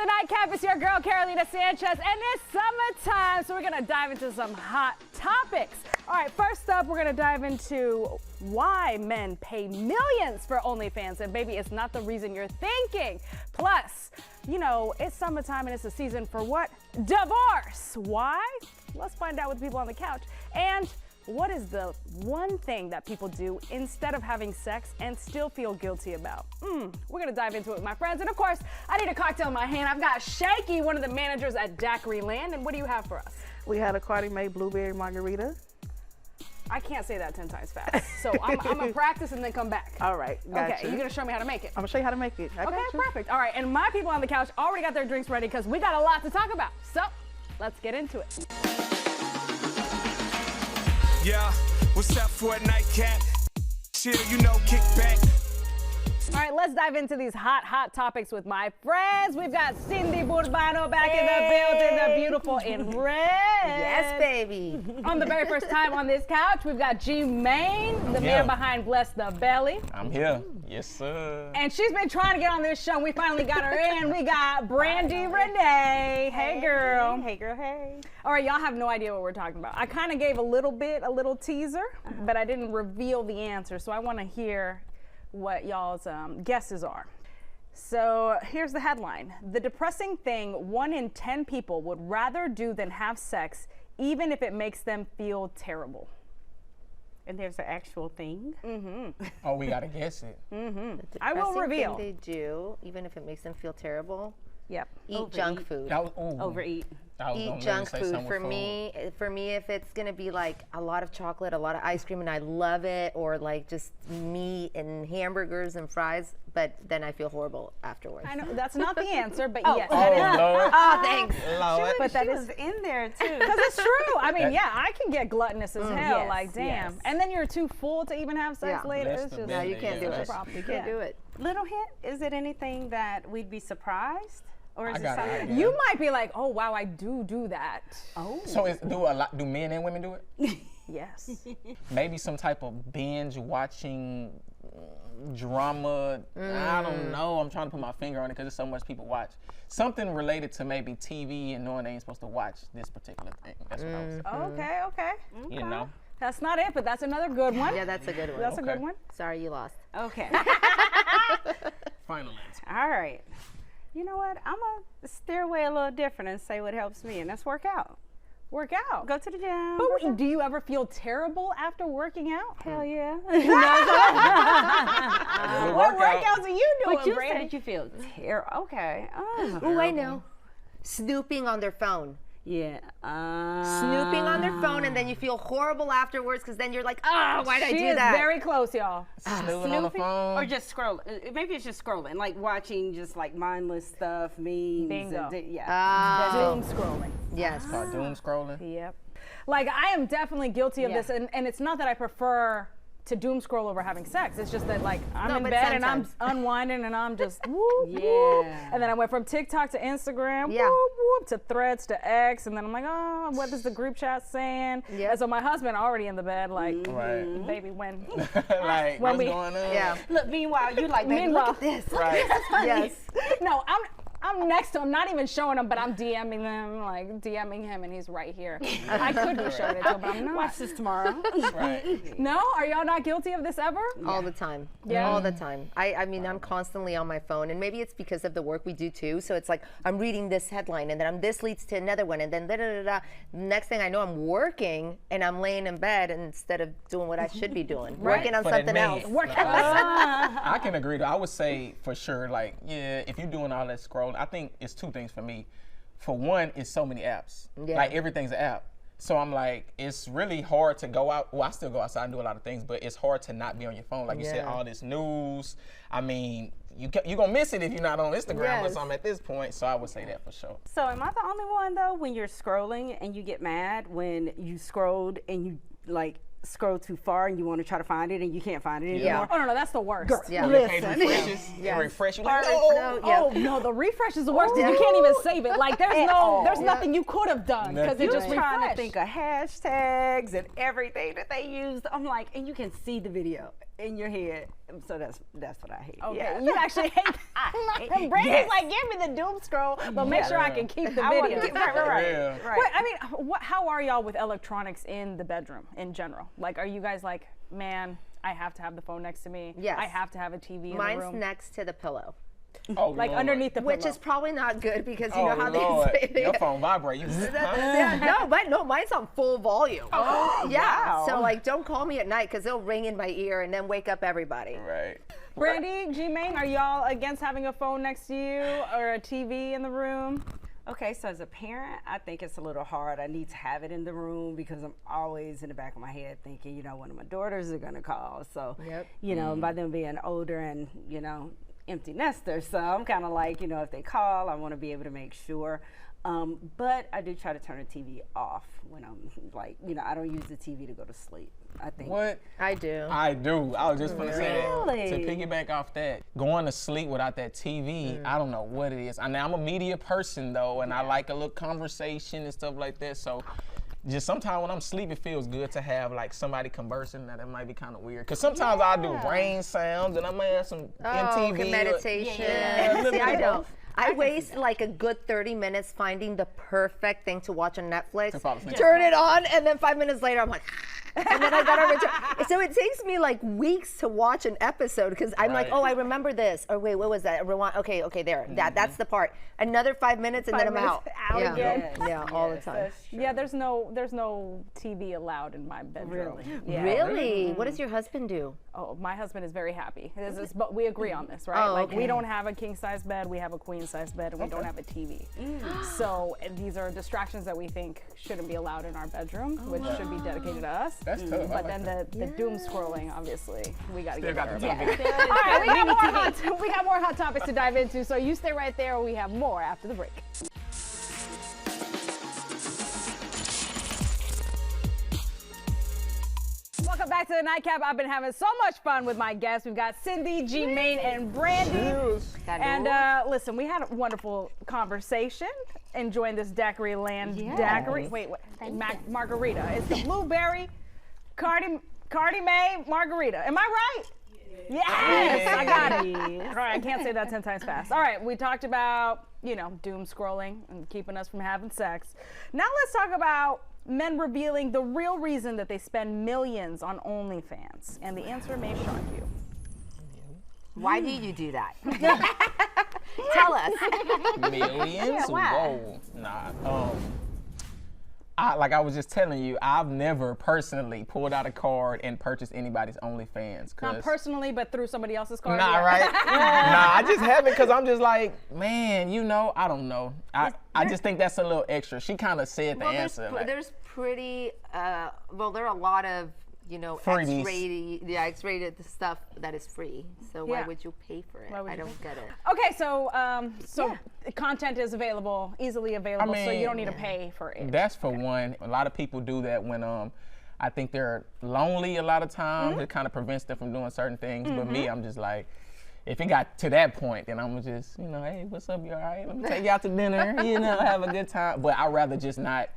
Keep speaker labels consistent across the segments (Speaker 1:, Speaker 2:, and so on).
Speaker 1: the Nightcap. It's your girl, Carolina Sanchez, and it's summertime, so we're going to dive into some hot topics. All right, first up, we're going to dive into why men pay millions for OnlyFans, and baby, it's not the reason you're thinking. Plus, you know, it's summertime and it's a season for what? Divorce. Why? Let's find out with the people on the couch. And what is the one thing that people do instead of having sex and still feel guilty about? We're gonna dive into it with my friends. And of course, I need a cocktail in my hand. I've got Shaky, one of the managers at Daiquiri Land. And what do you have for us?
Speaker 2: We had a Cardi Made blueberry margarita.
Speaker 1: I can't say that 10 times fast. So I'm gonna practice and then come back.
Speaker 2: All right, gotcha.
Speaker 1: Okay, you're gonna show me how to make it.
Speaker 2: I'm gonna show you how to make it.
Speaker 1: Okay, perfect. All right, and my people on the couch already got their drinks ready because we got a lot to talk about. So let's get into it.
Speaker 3: Yeah, what's up for a nightcap? Chill, you know, kick back.
Speaker 1: All right, let's dive into these hot topics with my friends. We've got Cindy Burbano back in the building, the beautiful in red.
Speaker 4: Yes, baby.
Speaker 1: On the very first time on this couch, we've got G Main, the man behind Bless the Belly.
Speaker 5: I'm here. Yes, sir.
Speaker 1: And she's been trying to get on this show, and we finally got her in. We got Brandy Renee. Hey, girl.
Speaker 2: Hey, girl, hey.
Speaker 1: All right, y'all have no idea what we're talking about. I kind of gave a little teaser, but I didn't reveal the answer, so I want to hear what y'all's guesses are. So here's the headline. The depressing thing 1 in 10 people would rather do than have sex, even if it makes them feel terrible.
Speaker 2: And there's an actual thing.
Speaker 5: Oh, we gotta guess it.
Speaker 1: I will reveal.
Speaker 4: Thing they do, even if it makes them feel terrible.
Speaker 1: Yep.
Speaker 4: Eat junk food.
Speaker 5: That was,
Speaker 2: Overeat.
Speaker 5: I was
Speaker 4: Eat
Speaker 5: gonna
Speaker 4: junk
Speaker 5: say
Speaker 4: food.
Speaker 5: something
Speaker 4: For
Speaker 5: with
Speaker 4: me, if it's gonna be like a lot of chocolate, a lot of ice cream, and I love it, or like just meat and hamburgers and fries, but then I feel horrible afterwards.
Speaker 1: I know that's not the answer, but yes,
Speaker 5: Oh,
Speaker 1: that is.
Speaker 5: Lord.
Speaker 4: Oh, thanks.
Speaker 5: Lord.
Speaker 1: But that is
Speaker 2: in there too.
Speaker 1: because it's true. I mean, yeah, I can get gluttonous as hell.
Speaker 2: Yes,
Speaker 1: like, damn.
Speaker 2: yes.
Speaker 1: And then you're too full to even have sex
Speaker 4: Yeah.
Speaker 1: later.
Speaker 5: Bless
Speaker 1: It's
Speaker 5: the
Speaker 1: just
Speaker 4: No, you can't do
Speaker 5: Yeah,
Speaker 4: it.
Speaker 1: probably
Speaker 4: You can't do it.
Speaker 2: Little hint, is it anything that we'd be surprised? Or is
Speaker 5: I
Speaker 2: it
Speaker 5: got an
Speaker 2: something?
Speaker 5: idea.
Speaker 1: You might be like, oh wow, I do that.
Speaker 2: Oh.
Speaker 5: So do men and women do it?
Speaker 1: Yes.
Speaker 5: Maybe some type of binge watching drama. I don't know. I'm trying to put my finger on it because there's so much people watch. Something related to maybe TV and knowing they ain't supposed to watch this particular thing. That's what I was saying.
Speaker 1: Okay.
Speaker 5: You know?
Speaker 1: That's not it, but that's another good one.
Speaker 4: Yeah, that's a good one.
Speaker 1: That's a good
Speaker 5: Okay.
Speaker 1: one.
Speaker 4: Sorry, you lost.
Speaker 2: Okay.
Speaker 5: Final answer.
Speaker 2: All right. You know what? I'm going to steer away a little different and say what helps me, and that's work out.
Speaker 1: Work out.
Speaker 2: Go to the gym.
Speaker 1: But wait, do you ever feel terrible after working out?
Speaker 2: Hell yeah.
Speaker 1: What workouts are you doing,
Speaker 2: But you
Speaker 1: Brandy?
Speaker 2: said you feel terrible. Okay. Oh.
Speaker 4: Oh, I know. Snooping on their phone.
Speaker 2: Yeah.
Speaker 4: Snooping on their phone, and then you feel horrible afterwards because then you're like, oh, why did I
Speaker 1: She
Speaker 4: do
Speaker 1: is
Speaker 4: that?
Speaker 1: very close, y'all.
Speaker 5: Snooping on the phone.
Speaker 2: Or just scroll. Maybe it's just scrolling, like watching just like mindless stuff, memes.
Speaker 1: Bingo.
Speaker 2: Yeah.
Speaker 1: Doom scrolling.
Speaker 4: Yes.
Speaker 5: Start doom scrolling.
Speaker 1: Yep. Like, I am definitely guilty of
Speaker 2: Yeah.
Speaker 1: this, and it's not that I prefer to doom scroll over having sex. It's just that, like, I'm
Speaker 4: No,
Speaker 1: in
Speaker 4: but
Speaker 1: bed and I'm
Speaker 4: sometimes.
Speaker 1: unwinding and I'm just whoop, whoop.
Speaker 2: Yeah.
Speaker 1: And then I went from TikTok to Instagram,
Speaker 4: Yeah.
Speaker 1: whoop, whoop, to Threads to X, and then I'm like, oh, what is the group chat saying?
Speaker 4: Yep.
Speaker 1: And so my husband already in the bed, like,
Speaker 5: Right.
Speaker 1: baby, when?
Speaker 5: Like,
Speaker 1: When
Speaker 5: what's
Speaker 1: we-
Speaker 5: going on?
Speaker 4: Yeah.
Speaker 2: Look, meanwhile, you're like, baby,
Speaker 1: Meanwhile-
Speaker 2: look at this.
Speaker 5: Right.
Speaker 4: Yes.
Speaker 1: No, I'm next to him, not even showing him, but I'm DMing them, like DMing him, and he's right here. I could be showing it to him, but I'm not.
Speaker 2: Watch this tomorrow.
Speaker 5: Right.
Speaker 1: No, are y'all not guilty of this ever?
Speaker 4: All the time.
Speaker 1: Yeah.
Speaker 4: All the time. I mean, I'm constantly on my phone, and maybe it's because of the work we do too. So it's like I'm reading this headline, and then this leads to another one, and then da da da da. Next thing I know, I'm working, and I'm laying in bed instead of doing what I should be doing, working on
Speaker 5: For that
Speaker 4: something
Speaker 5: man.
Speaker 4: else.
Speaker 5: I can agree. Though. I would say for sure, like, yeah, if you're doing all that scrolling, I think it's two things for me. For one, it's so many apps.
Speaker 4: Yeah.
Speaker 5: Like everything's an app. So I'm like, it's really hard to go out. Well, I still go outside and do a lot of things, but it's hard to not be on your phone. Like you said,
Speaker 4: Yeah.
Speaker 5: all this news. I mean, you're gonna miss it if you're not on Instagram or
Speaker 4: Yes.
Speaker 5: something at this point. So I would say that for sure.
Speaker 2: So am I the only one though when you're scrolling and you get mad when you scrolled and you like scroll too far and you want to try to find it and you can't find it anymore?
Speaker 4: Yeah.
Speaker 1: Oh no, that's the worst.
Speaker 4: Yeah.
Speaker 5: Your page
Speaker 2: Listen.
Speaker 5: refreshes.
Speaker 4: Yes.
Speaker 5: Refresh. You like,
Speaker 4: No,
Speaker 5: no.
Speaker 4: yeah.
Speaker 1: Oh no, the refresh is the worst because you can't even save it. Like there's
Speaker 2: all.
Speaker 1: nothing you could have done because it
Speaker 2: You're
Speaker 1: just
Speaker 2: trying
Speaker 1: refreshed.
Speaker 2: to think of hashtags and everything that they used. I'm like, and you can see the video. in your head. So that's what I hate.
Speaker 1: Okay,
Speaker 2: Yeah.
Speaker 1: you actually hate that. Brandy's like, give me the doom scroll, but make sure I can keep the
Speaker 2: I wanna
Speaker 1: video.
Speaker 2: keep- right.
Speaker 5: Yeah.
Speaker 1: Wait, I mean, how are y'all with electronics in the bedroom in general? Like, are you guys like, man, I have to have the phone next to me.
Speaker 4: Yes.
Speaker 1: I have to have a TV in
Speaker 4: Mine's
Speaker 1: the room.
Speaker 4: next to the pillow.
Speaker 5: Oh,
Speaker 1: Like
Speaker 5: Lord.
Speaker 1: underneath the
Speaker 4: Which
Speaker 1: pillow.
Speaker 4: is probably not good because you
Speaker 5: Oh,
Speaker 4: know how
Speaker 5: Lord.
Speaker 4: they say
Speaker 5: Your phone vibrate. You
Speaker 4: yeah, no, mine's on full volume.
Speaker 2: Oh,
Speaker 4: yeah.
Speaker 2: wow.
Speaker 4: So like, don't call me at night because it'll ring in my ear and then wake up everybody.
Speaker 5: Right.
Speaker 1: Brandy, G-Main, are y'all against having a phone next to you or a TV in the room?
Speaker 2: Okay, so as a parent, I think it's a little hard. I need to have it in the room because I'm always in the back of my head thinking, you know, one of my daughters are gonna call. So,
Speaker 4: Yep.
Speaker 2: you know, by them being older and, you know, empty nesters. So I'm kind of like, you know, if they call, I want to be able to make sure. But I do try to turn the TV off when I'm like, you know, I don't use the TV to go to sleep. I think.
Speaker 5: What?
Speaker 4: I do.
Speaker 5: I do. I was just going to say that.
Speaker 2: Really?
Speaker 5: To piggyback off that, going to sleep without that TV, I don't know what it is. I'm a media person, though, and I like a little conversation and stuff like that. So just sometimes when I'm asleep, it feels good to have like somebody conversing. That it might be kind of weird. Because sometimes I do rain sounds and I might have some MTV.
Speaker 4: Okay, meditation.
Speaker 5: Yeah, a little
Speaker 4: See, I
Speaker 5: bit of
Speaker 4: don't.
Speaker 5: both.
Speaker 4: I waste like a good 30 minutes finding the perfect thing to watch on Netflix.
Speaker 5: To fall asleep.
Speaker 4: Turn it on, and then 5 minutes later, I'm like, and then I gotta return. So it takes me like weeks to watch an episode because I'm like,
Speaker 5: Right.
Speaker 4: oh, I remember this. Or wait, what was that? Rewind. Okay, there. That's the part. Another 5 minutes, and then I'm out.
Speaker 1: Out
Speaker 4: yeah.
Speaker 1: again.
Speaker 4: Yeah, all the time.
Speaker 1: Yeah, there's no TV allowed in my bedroom.
Speaker 2: Really?
Speaker 1: Yeah.
Speaker 4: Really? What does your husband do?
Speaker 1: Oh, my husband is very happy. But we agree on this, right?
Speaker 4: Oh,
Speaker 1: like we
Speaker 4: okay.
Speaker 1: don't have a king size bed, we have a queen size bed, and we don't have a TV. So and these are distractions that we think shouldn't be allowed in our bedroom, which should be dedicated to us.
Speaker 5: That's tough. I
Speaker 1: But
Speaker 5: like
Speaker 1: then the doom scrolling, obviously, we got to
Speaker 5: Still
Speaker 1: get
Speaker 5: got
Speaker 1: rid
Speaker 5: the
Speaker 1: of.
Speaker 5: TV.
Speaker 1: All right, we got more hot topics to dive into, so you stay right there. We have more after the break. Welcome back to the Nightcap. I've been having so much fun with my guests. We've got Cindy, G-Main, and Brandy. And listen, we had a wonderful conversation enjoying this daiquiri land daiquiri. Wait, what? Margarita. It's the blueberry Cardi May margarita. Am I right? Yes, I got it. All right, I can't say that 10 times fast. All right, we talked about, you know, doom scrolling and keeping us from having sex. Now let's talk about men revealing the real reason that they spend millions on OnlyFans. And the answer may shock you.
Speaker 4: Why do you do that? Tell us.
Speaker 5: Millions? Whoa. Nah. Like I was just telling you, I've never personally pulled out a card and purchased anybody's OnlyFans.
Speaker 1: Not personally, but through somebody else's card.
Speaker 5: Nah,
Speaker 1: yeah.
Speaker 5: right? Nah, I just haven't because I'm just like, man, you know, I don't know. I just think that's a little extra. She kind of said the answer. Like,
Speaker 4: There's pretty, there are a lot of, you know,
Speaker 5: Freebies.
Speaker 4: X-rated stuff that is free. So why
Speaker 1: Yeah.
Speaker 4: would you pay for it?
Speaker 1: Why would
Speaker 4: I
Speaker 1: you
Speaker 4: don't get it.
Speaker 1: Okay, so content is available, easily available, so you don't need to
Speaker 5: mean,
Speaker 1: pay for it.
Speaker 5: That's for one. A lot of people do that when I think they're lonely a lot of times. It kind of prevents them from doing certain things. But me, I'm just like, if it got to that point, then I'm just, you know, hey, what's up? You all right? Let me take you out to dinner, you know, have a good time. But I'd rather just not.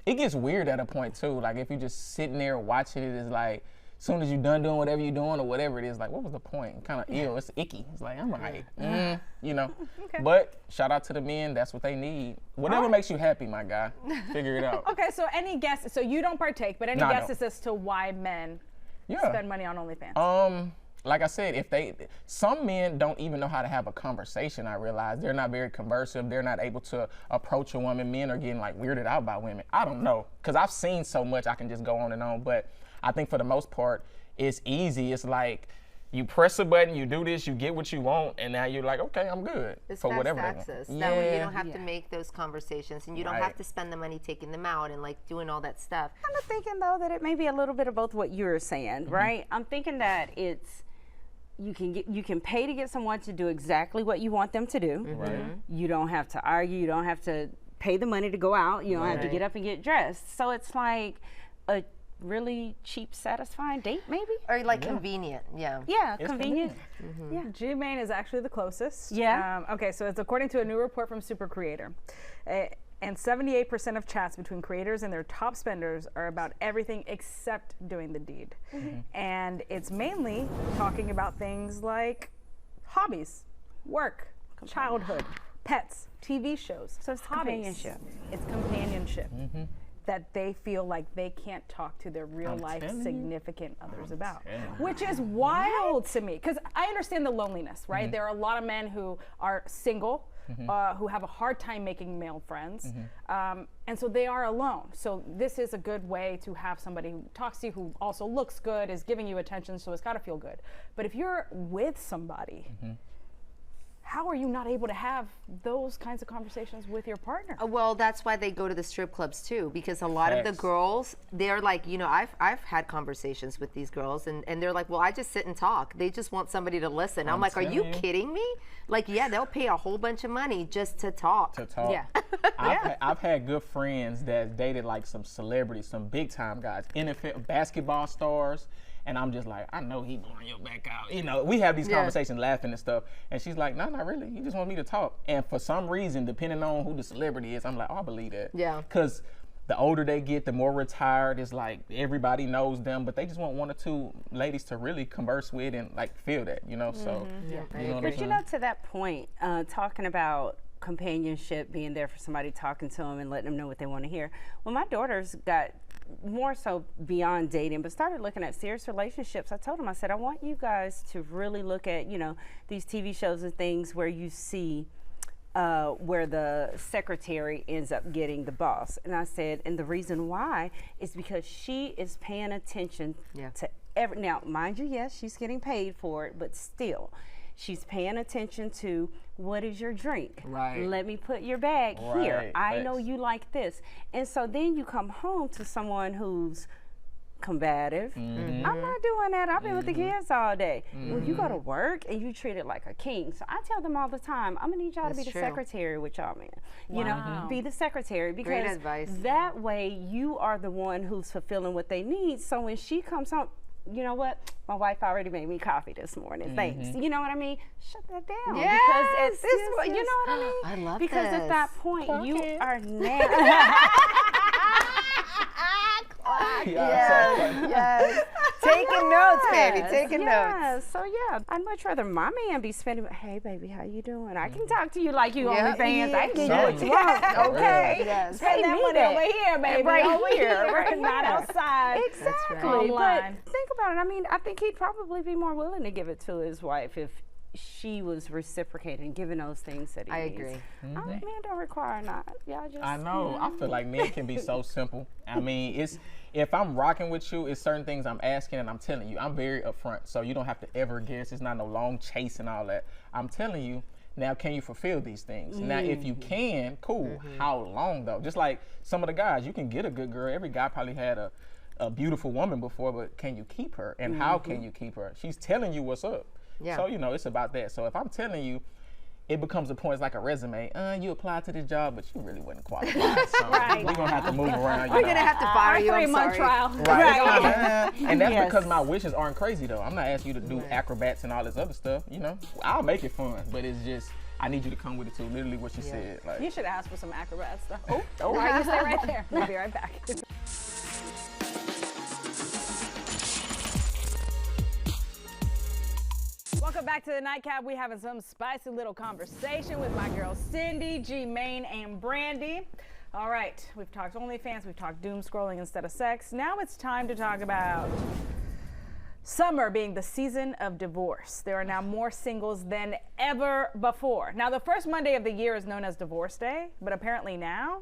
Speaker 5: It gets weird at a point too. Like if you're just sitting there watching it, it's like, as soon as you're done doing whatever you're doing or whatever it is, like, what was the point? Kind of ill. It's icky. It's like, I'm like, you know. But shout out to the men. That's what they need. Whatever makes you happy, my guy. Figure it out.
Speaker 1: Okay, so any guesses? So you don't partake, but any
Speaker 5: No, I
Speaker 1: guesses as to why men
Speaker 5: Yeah.
Speaker 1: spend money on OnlyFans?
Speaker 5: Like I said, some men don't even know how to have a conversation. I realize they're not very conversive. They're not able to approach a woman. Men are getting like weirded out by women. I don't know, because I've seen so much. I can just go on and on. But I think for the most part, it's easy. It's like you press a button, you do this, you get what you want, and now you're like, okay, I'm good
Speaker 4: It's
Speaker 5: for
Speaker 4: fast
Speaker 5: whatever
Speaker 4: access.
Speaker 5: they want.
Speaker 4: That way you don't have to make those conversations, and you don't have
Speaker 5: Right.
Speaker 4: to spend the money taking them out and like doing all that stuff.
Speaker 2: kind of thinking though that it may be a little bit of both what you're saying, right? I'm thinking that it's you can pay to get someone to do exactly what you want them to do.
Speaker 5: Right.
Speaker 2: You don't have to argue. You don't have to pay the money to go out. You don't have to
Speaker 4: Right.
Speaker 2: get up and get dressed. So it's like a really cheap, satisfying date, maybe.
Speaker 4: Or like convenient, yeah.
Speaker 2: Yeah, convenient. Yeah.
Speaker 1: G-Main is actually the closest.
Speaker 2: Yeah.
Speaker 1: Okay, so it's according to a new report from Super Creator. And 78% of chats between creators and their top spenders are about everything except doing the deed. And it's mainly talking about things like hobbies, work, childhood, pets, TV shows.
Speaker 2: So it's companionship.
Speaker 1: It's companionship that they feel like they can't talk to their real life significant others about, which is wild to me, because I understand the loneliness, right? There are a lot of men who are single, who have a hard time making male friends, and so they are alone. So this is a good way to have somebody who talks to you, who also looks good, is giving you attention, so it's got to feel good. But if you're with somebody, how are you not able to have those kinds of conversations with your partner?
Speaker 4: Well, that's why they go to the strip clubs too, because a lot of the girls, they're like, you know, I've had conversations with these girls, and they're like, well, I just sit and talk. They just want somebody to listen. I'm like, are you kidding me? Like, yeah, they'll pay a whole bunch of money just to talk.
Speaker 1: Yeah.
Speaker 5: I've had good friends that dated like some celebrities, some big time guys, NFL basketball stars. And I'm just like, I know he blowing your back out. You know, we have these conversations laughing and stuff. And she's like, no, not really. You just want me to talk. And for some reason, depending on who the celebrity is, I'm like, oh, I believe that.
Speaker 4: Yeah.
Speaker 5: Because the older they get, the more retired. It's like everybody knows them, but they just want one or two ladies to really converse with and like feel that, you know? So, you know what I'm
Speaker 2: But you
Speaker 5: saying?
Speaker 2: know, to that point, talking about companionship, being there for somebody, talking to them and letting them know what they want to hear. When my daughters got more so beyond dating, but started looking at serious relationships, I told them, I said, I want you guys to really look at, you know, these TV shows and things where you see where the secretary ends up getting the boss. And I said, and the reason why is because she is paying attention to every, now, mind you, yes, she's getting paid for it, but still, she's paying attention to, what is your drink?
Speaker 5: Right.
Speaker 2: Let me put your bag here.
Speaker 5: Right.
Speaker 2: I know you like this. And so then you come home to someone who's combative. I'm not doing that. I've been with the kids all day. When you go to work and you treat it like a king. So I tell them all the time, I'm gonna need y'all to be the secretary with y'all, man. You know, be the secretary, because
Speaker 4: advice.
Speaker 2: that way you are the one who's fulfilling what they need. So when she comes home, you know what? My wife already made me coffee this morning. Thanks. You know what I mean? Shut that down.
Speaker 4: Yes,
Speaker 2: Because at this point, you
Speaker 4: yes.
Speaker 2: know what I mean?
Speaker 4: I love
Speaker 2: because
Speaker 4: this.
Speaker 2: at that point, you are now.
Speaker 4: Yes. Taking notes, baby. Taking notes.
Speaker 2: So yeah, I'd much rather my man be spending. Hey, baby, how you doing? I can talk to you like you OnlyFans. I can give you what you want. Okay.
Speaker 4: Yes.
Speaker 2: Pay
Speaker 1: That
Speaker 2: me
Speaker 1: money
Speaker 2: that.
Speaker 1: over here, baby.
Speaker 2: Right
Speaker 1: over
Speaker 2: here,
Speaker 1: here,
Speaker 2: right
Speaker 1: not
Speaker 2: here.
Speaker 1: outside.
Speaker 2: Exactly.
Speaker 1: Online.
Speaker 2: But think about it. I mean, I think he'd probably be more willing to give it to his wife if she was reciprocating, giving those things that he
Speaker 4: I
Speaker 2: needs.
Speaker 4: agree.
Speaker 2: Men don't require not. Y'all just.
Speaker 5: I know. I feel like men can be so simple. I mean, it's, if I'm rocking with you, it's certain things I'm asking and I'm telling you. I'm very upfront, so you don't have to ever guess. It's not no long chase and all that. I'm telling you, now can you fulfill these things? Now, if you can, cool. How long though? Just like some of the guys, you can get a good girl. Every guy probably had a beautiful woman before, but can you keep her? And how can you keep her? She's telling you what's up.
Speaker 4: Yeah.
Speaker 5: So, you know, it's about that. So if I'm telling you, it becomes a point, it's like a resume. You applied to this job, but you really wasn't qualified. So we're going to have to move around.
Speaker 4: We're going to have to fire you. I'm
Speaker 1: 3-month
Speaker 4: sorry.
Speaker 1: trial.
Speaker 5: Right. And that's because my wishes aren't crazy, though. I'm not asking you to do acrobats and all this other stuff, you know. I'll make it fun, but it's just, I need you to come with it too. Literally what she said. Like,
Speaker 1: You should ask for some acrobat stuff. All right, you stay right there. We'll be right back. Welcome back to the Nightcap. We having some spicy little conversation with my girls Cindy, G-Main, and Brandy. All right, we've talked OnlyFans, we've talked doom scrolling instead of sex. Now it's time to talk about summer being the season of divorce. There are now more singles than ever before. Now, the first Monday of the year is known as Divorce Day, but apparently now,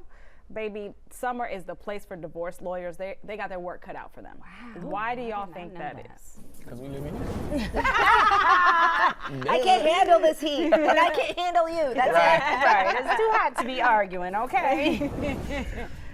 Speaker 1: baby, summer is the place for divorce lawyers. They got their work cut out for them. Wow. Why do y'all think that is?
Speaker 5: because we live in it.
Speaker 4: I can't handle this heat, and I can't handle you. That's
Speaker 2: Right. It's too hot to be arguing, okay?
Speaker 4: it.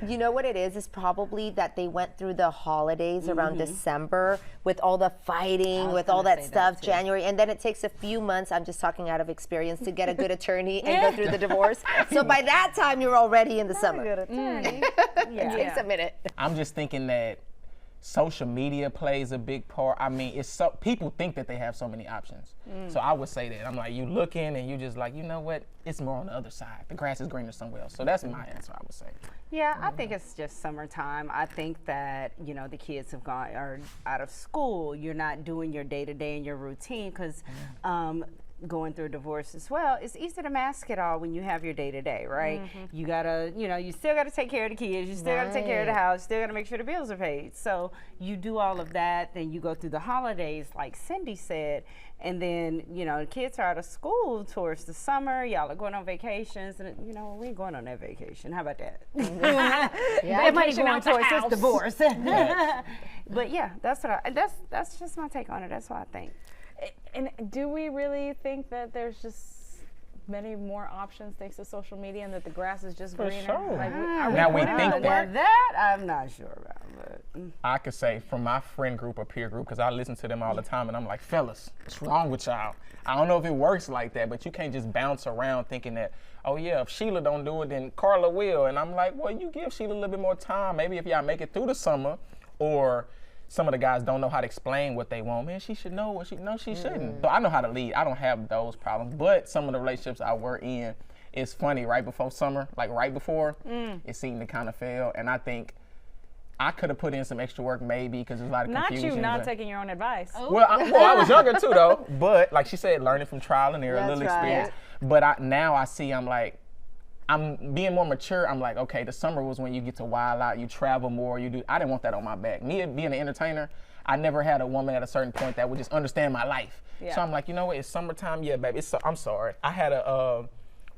Speaker 4: You know what it is? It's probably that they went through the holidays around December with all the fighting, with all that stuff, January, and then it takes a few months, I'm just talking out of experience, to get a good attorney and go through the divorce. So by that time, you're already in the summer.
Speaker 2: Good attorney.
Speaker 4: It takes a minute.
Speaker 5: I'm just thinking that social media plays a big part. I mean, it's so people think that they have so many options. So I would say that. I'm like, you looking and you just like, you know what? It's more on the other side. The grass is greener somewhere else. So that's my answer, I would say.
Speaker 2: Yeah, I think it's just summertime. I think that, you know, the kids are out of school. You're not doing your day-to-day and your routine because going through a divorce as well, it's easy to mask it all when you have your day-to-day, right? You gotta, you know, you still gotta take care of the kids, you still gotta take care of the house, still gotta make sure the bills are paid. So you do all of that, then you go through the holidays, like Cindy said, and then, you know, the kids are out of school towards the summer, y'all are going on vacations, and, you know, we ain't going on that vacation. How about that? That money going towards this divorce. But yeah, that's just my take on it. That's what I think.
Speaker 1: And do we really think that there's just many more options thanks to social media and that the grass is just greener?
Speaker 5: Sure.
Speaker 1: Like,
Speaker 5: Now we think
Speaker 2: that I'm not sure about. But
Speaker 5: I could say from my friend group or peer group, because I listen to them all the time, and I'm like, fellas, what's wrong with y'all? I don't know if it works like that, but you can't just bounce around thinking that, oh yeah, if Sheila don't do it, then Carla will. And I'm like, well, you give Sheila a little bit more time. Maybe if y'all make it through the summer, or some of the guys don't know how to explain what they want. Man, she should know what she shouldn't. So I know how to lead. I don't have those problems. But some of the relationships I were in, it's funny, right before summer, like right before, it seemed to kind of fail. And I think I could have put in some extra work maybe because there's a lot of confusion.
Speaker 1: Not you not taking your own advice.
Speaker 5: Well, I was younger too though. But like she said, learning from trial and error, a little experience. But now I see, I'm being more mature. I'm like, okay, the summer was when you get to wild out, you travel more, you do. I didn't want that on my back. Me being an entertainer, I never had a woman at a certain point that would just understand my life.
Speaker 1: Yeah.
Speaker 5: So I'm like, you know what? It's summertime, yeah, baby. I'm sorry. I had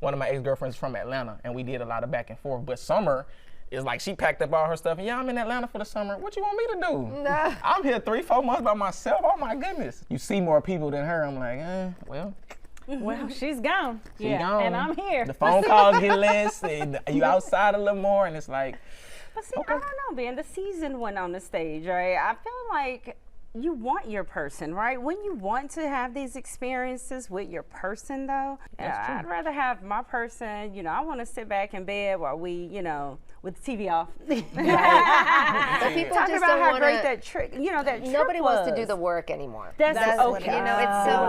Speaker 5: one of my ex-girlfriends from Atlanta, and we did a lot of back and forth. But summer is like she packed up all her stuff, and yeah, I'm in Atlanta for the summer. What you want me to do?
Speaker 4: Nah.
Speaker 5: I'm here 3-4 months by myself. Oh my goodness. You see more people than her. I'm like, well.
Speaker 1: Well, she's gone.
Speaker 5: She gone.
Speaker 1: And I'm here.
Speaker 5: The phone calls get less. And you outside a little more, and it's like.
Speaker 2: But see, I don't know, man. The season went on the stage, right? I feel like you want your person, right? When you want to have these experiences with your person, though, I'd rather have my person. You know, I want to sit back in bed while we, you know, with the TV off.
Speaker 4: But people
Speaker 2: Talk
Speaker 4: just
Speaker 2: about
Speaker 4: don't
Speaker 2: how
Speaker 4: wanna,
Speaker 2: great that trick, you know, that
Speaker 4: nobody
Speaker 2: trip
Speaker 4: wants to do
Speaker 2: was.
Speaker 4: the work anymore.
Speaker 2: That's
Speaker 4: what,
Speaker 2: okay.
Speaker 4: you know, it's so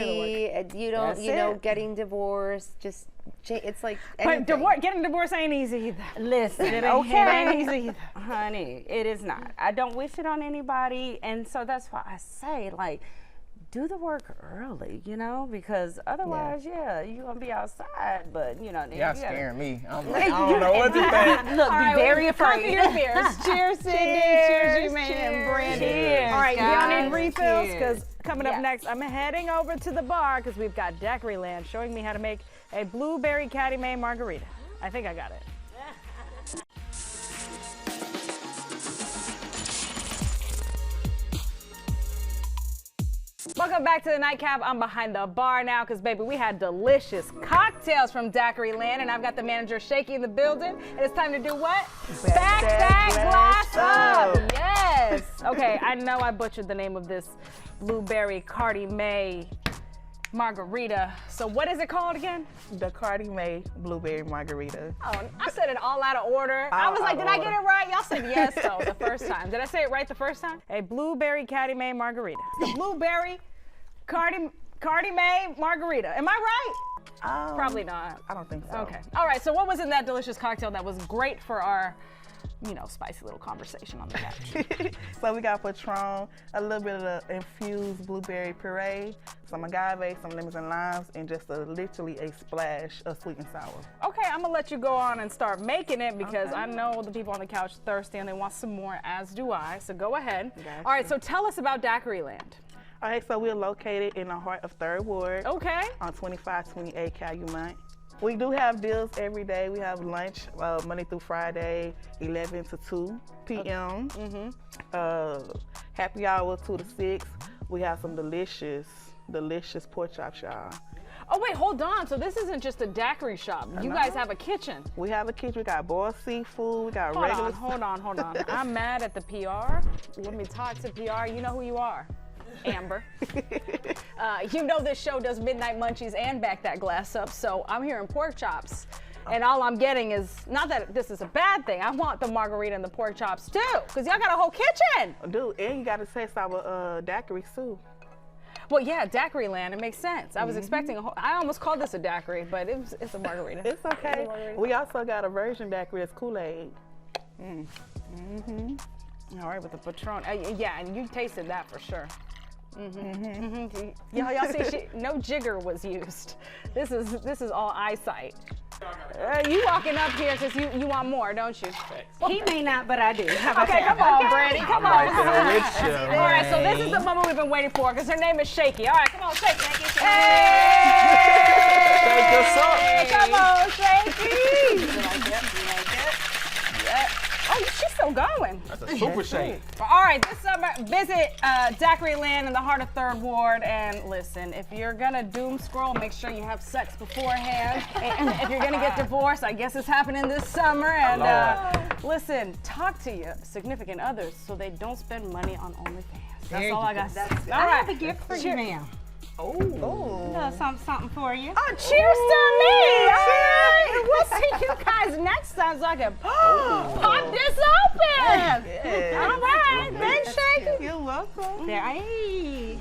Speaker 4: easy. You don't,
Speaker 2: That's
Speaker 4: you know,
Speaker 2: it.
Speaker 4: getting divorced, just, it's like
Speaker 1: But
Speaker 4: anything.
Speaker 1: getting divorced ain't easy either.
Speaker 2: Listen,
Speaker 1: It
Speaker 2: okay,
Speaker 1: ain't easy either.
Speaker 2: honey, it is not. I don't wish it on anybody, and so that's why I say, like, do the work early, you know, because otherwise, you're gonna be outside, but you know,
Speaker 5: Y'all scaring me. I'm like, I don't know what to think.
Speaker 2: Look, be very
Speaker 1: Conquer
Speaker 2: afraid.
Speaker 1: your fears. Cheers, Cindy. Cheers, G-Man and Brandy.
Speaker 2: Cheers,
Speaker 1: All right, y'all
Speaker 2: guys.
Speaker 1: need refills because
Speaker 2: Cheers.
Speaker 1: coming up next, I'm heading over to the bar because we've got Daiquiri Land showing me how to make a blueberry Caddy May margarita. I think I got it. Welcome back to the Nightcap. I'm behind the bar now because, baby, we had delicious cocktails from Daiquiri Land, and I've got the manager Shaky in the building. And it's time to do what? Back that glass up. Yes. Okay, I know I butchered the name of this blueberry Cardi May margarita. So what is it called again?
Speaker 6: The Cardi May Blueberry Margarita.
Speaker 1: Oh, I said it all out of order. I was like, did I get it right? Y'all said yes, so the first time. Did I say it right the first time? A blueberry Caddy May margarita. The blueberry Cardi May margarita. Am I right? Probably not.
Speaker 6: I don't think so.
Speaker 1: Okay. All right, so what was in that delicious cocktail that was great for our, you know, spicy little conversation on the couch?
Speaker 6: So we got Patron, a little bit of the infused blueberry puree, some agave, some lemons and limes, and just literally a splash of sweet and sour.
Speaker 1: Okay, I'm gonna let you go on and start making it because I know the people on the couch are thirsty and they want some more, as do I. So go ahead.
Speaker 2: Gotcha.
Speaker 1: All right, so tell us about Daiquiri Land.
Speaker 6: All right, so we're located in the heart of 3rd Ward
Speaker 1: Okay.
Speaker 6: on 2528 Calumet. We do have deals every day. We have lunch Monday through Friday, 11 to 2 p.m. Happy hour 2 to 6. We have some delicious pork chops, y'all.
Speaker 1: Oh wait, hold on. So this isn't just a daiquiri shop. You guys have a kitchen.
Speaker 6: We have a kitchen. We got boiled seafood. We got regular.
Speaker 1: Hold on. I'm mad at the PR. Let me talk to PR. You know who you are. Amber. You know this show does Midnight Munchies and Back That Glass Up, so I'm hearing pork chops. and all I'm getting is, not that this is a bad thing, I want the margarita and the pork chops too, because y'all got a whole kitchen.
Speaker 6: Dude, and you got to taste our daiquiris too.
Speaker 1: Well, yeah, daiquiri land, it makes sense. I was expecting I almost called this a daiquiri, but it's a margarita.
Speaker 6: It's okay. We also got a version daiquiri that's Kool-Aid.
Speaker 1: All right, with the Patron. Yeah, and you tasted that for sure. Y'all see, no jigger was used. This is all eyesight. You walking up here because you want more, don't you?
Speaker 2: He may not, but I do. How about
Speaker 1: Okay,
Speaker 2: that?
Speaker 1: come on, Brandy, come on.
Speaker 5: Right there with you,
Speaker 1: All right, so
Speaker 5: man.
Speaker 1: this is the moment we've been waiting for because her name is Shaky. All right, come on, Shaky.
Speaker 5: Shake us up.
Speaker 1: Hey, come on, Shaky. You like it? Yeah. Oh, she's still going.
Speaker 5: That's a super shake.
Speaker 1: All right, this summer, visit Daiquiri Land in the heart of 3rd Ward. And listen, if you're going to doom scroll, make sure you have sex beforehand. And if you're going to get divorced, I guess it's happening this summer. And listen, talk to your significant others so they don't spend money on OnlyFans. That's all I got to say. All
Speaker 2: I
Speaker 1: right.
Speaker 2: have a gift for you, ma'am.
Speaker 6: Oh.
Speaker 2: Something for you.
Speaker 1: Oh, cheers to me! All right, we'll see you guys next time so I can pop this open.
Speaker 6: Yeah.
Speaker 1: All right, thanks, Shaky.
Speaker 6: You're welcome.
Speaker 2: There, hey.